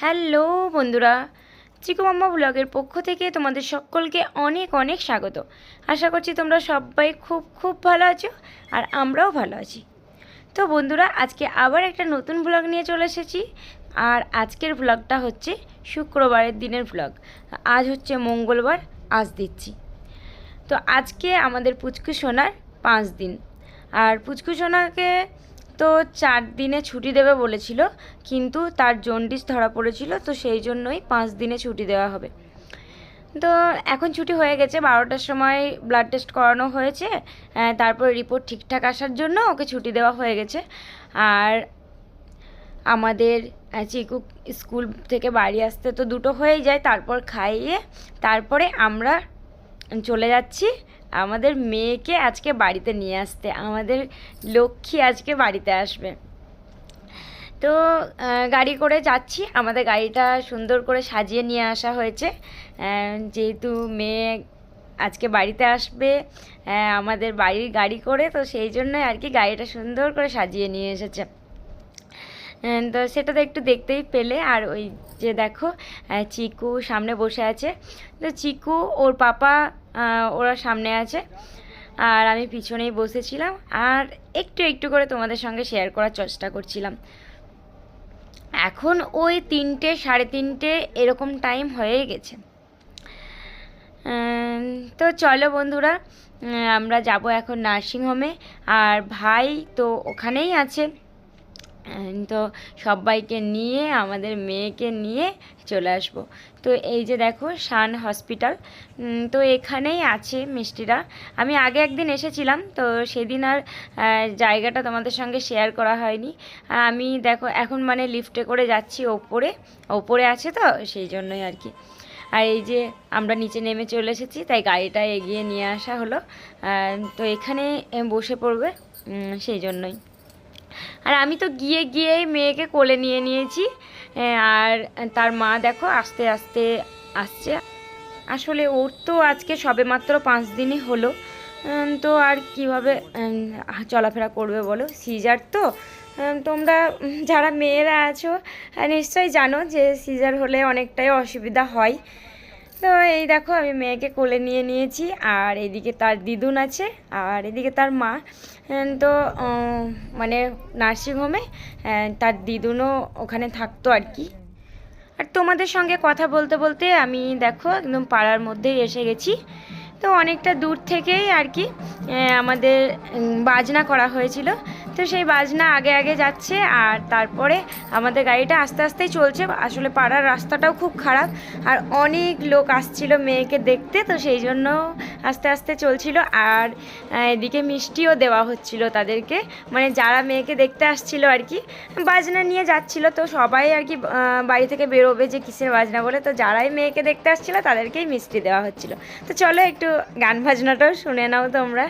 Hello বন্ধুরা, চিকু মাম্মা ব্লগের পক্ষ থেকে তোমাদের সকলকে অনেক অনেক স্বাগত। আশা করছি তোমরা সবাই খুব খুব ভালো আছো আর আমরাও ভালো আছি। তো বন্ধুরা, আজকে আবার একটা নতুন ব্লগ নিয়ে চলে এসেছি। আর আজকের ব্লগটা হচ্ছে শুক্রবারের দিনের ব্লগ। আজ হচ্ছে মঙ্গলবার, আজ দিচ্ছি। তো আজকে আমাদের পুচকু সোনার 5 দিন। আর পুচকু সোনাকে তো 4 দিনে ছুটি দেবে বলেছিল, কিন্তু তার জন্ডিস ধরা পড়েছিল, তো সেই জন্যই 5 দিনে ছুটি দেওয়া হবে। তো এখন ছুটি হয়ে গেছে, 12টার সময় ব্লাড টেস্ট করানো হয়েছে, তারপরে রিপোর্ট ঠিকঠাক আসার জন্য ওকে ছুটি দেওয়া হয়ে গেছে। আর আমাদের চিকু স্কুল থেকে বাড়ি আসতে তো 2টো হয়েই যায়, তারপর খাইয়ে তারপরে আমরা চলে যাচ্ছি আমাদের মেয়েকে আজকে বাড়িতে নিয়ে আসতে। আমাদের লক্ষ্মী আজকে বাড়িতে আসবে। তো গাড়ি করে যাচ্ছি, আমাদের গাড়িটা সুন্দর করে সাজিয়ে নিয়ে আসা হয়েছে, যেহেতু মেয়ে আজকে বাড়িতে আসবে আমাদের বাড়ির গাড়ি করে, তো সেই জন্যই আর কি গাড়িটা সুন্দর করে সাজিয়ে নিয়ে এসেছে। তো সেটা তো একটু দেখতেই পেলে। আর ওই যে দেখো, চিকু সামনে বসে আছে। তো চিকু ওর পাপা ওরা সামনে আছে আর আমি পিছনেই বসেছিলাম, আর একটু একটু করে তোমাদের সঙ্গে শেয়ার করার চেষ্টা করছিলাম। এখন ওই 3টে সাড়ে 3টে এরকম টাইম হয়ে গেছে। তো চলো বন্ধুরা, আমরা যাব এখন নার্সিংহোমে। আর ভাই তো ওখানেই আছে। তো সবাইকে নিয়ে আমাদের মেয়েকে নিয়ে চলে আসব। তো এই যে দেখো শান হসপিটাল, তো এখানেই আছে মিষ্টিরা। আমি আগে একদিন এসেছিলাম, তো সেদিন আর জায়গাটা তোমাদের সঙ্গে শেয়ার করা হয়নি। আমি দেখো এখন মানে লিফটে করে যাচ্ছি, ওপরে আছে, তো সেই জন্যই আর কি। আর এই যে আমরা নিচে নেমে চলে এসেছি, তাই গাড়িটা এগিয়ে নিয়ে আসা হলো। তো এখানে বসে পড়বে, সেই জন্যই। আর আমি তো গিয়েই মেয়েকে কোলে নিয়ে নিয়েছি। আর তার মা দেখো আস্তে আস্তে আসছে। আসলে ওর তো আজকে সবেমাত্র 5 দিনই হলো, তো আর কিভাবে চলাফেরা করবে বলো, সিজার তো। তোমরা যারা মেয়েরা আছো নিশ্চয়ই জানো যে সিজার হলে অনেকটাই অসুবিধা হয়। তো এই দেখো আমি মেয়েকে কোলে নিয়ে নিয়েছি, আর এদিকে তার দিদুন আছে, আর এদিকে তার মা। তো মানে নার্সিংহোমে তার দিদুনও ওখানে থাকতো আর কি। আর তোমাদের সঙ্গে কথা বলতে বলতে আমি দেখো একদম পাড়ার মধ্যেই এসে গেছি। তো অনেকটা দূর থেকেই আর কি আমাদের বাজনা করা হয়েছিল, তো সেই বাজনা আগে আগে যাচ্ছে। আর তারপরে আমাদের গাড়িটা আস্তে আস্তেই চলছে। আসলে পাড়ার রাস্তাটাও খুব খারাপ, আর অনেক লোক আসছিল মেয়েকে দেখতে, তো সেই জন্য আস্তে আস্তে চলছিল। আর এদিকে মিষ্টিও দেওয়া হচ্ছিল তাদেরকে, মানে যারা মেয়েকে দেখতে আসছিল আর কি, বাজনা নিয়ে যাচ্ছিল। তো সবাই আর কি বাড়ি থেকে বেরোবে যে কিসের বাজনা বলে, তো যারাই মেয়েকে দেখতে আসছিল তাদেরকেই মিষ্টি দেওয়া হচ্ছিল। তো চলো একটু গান বাজনাটাও শুনে নাও তোমরা।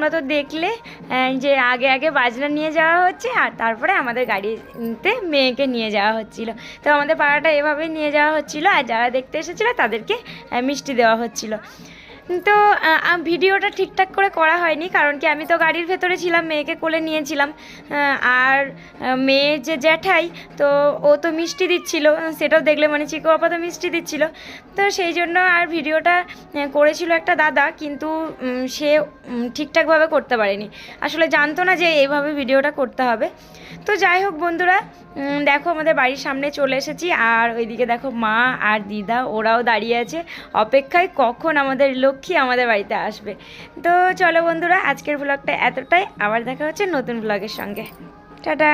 তোমরা তো দেখলে যে আগে আগে বাজনা নিয়ে যাওয়া হচ্ছে আর তারপরে আমাদের গাড়িতে মেয়েকে নিয়ে যাওয়া হচ্ছিল। তো আমাদের পাড়াটা এভাবেই নিয়ে যাওয়া হচ্ছিল আর যারা দেখতে এসেছিলো তাদেরকে মিষ্টি দেওয়া হচ্ছিল। তো ভিডিওটা ঠিকঠাক করে করা হয়নি, কারণ কি আমি তো গাড়ির ভেতরে ছিলাম, মেয়েকে কোলে নিয়েছিলাম। আর মেয়ের যে জ্যাঠাই, তো ও তো মিষ্টি দিচ্ছিল, সেটাও দেখলে, মানে চিকু আপা তো মিষ্টি দিচ্ছিল। তো সেই জন্য আর ভিডিওটা করেছিল একটা দাদা, কিন্তু সে ঠিকঠাকভাবে করতে পারেনি, আসলে জানতো না যে এইভাবে ভিডিওটা করতে হবে। তো যাই হোক বন্ধুরা, দেখো আমাদের বাড়ির সামনে চলে এসেছি, আর ওইদিকে দেখো মা আর দিদা ওরাও দাঁড়িয়ে আছে অপেক্ষায় কখন আমাদের লক্ষ্মী আমাদের বাড়িতে আসবে। তো চলো বন্ধুরা, আজকের ব্লগটা এতটাই, আবার দেখা হচ্ছে নতুন ব্লগের সঙ্গে। টাটা।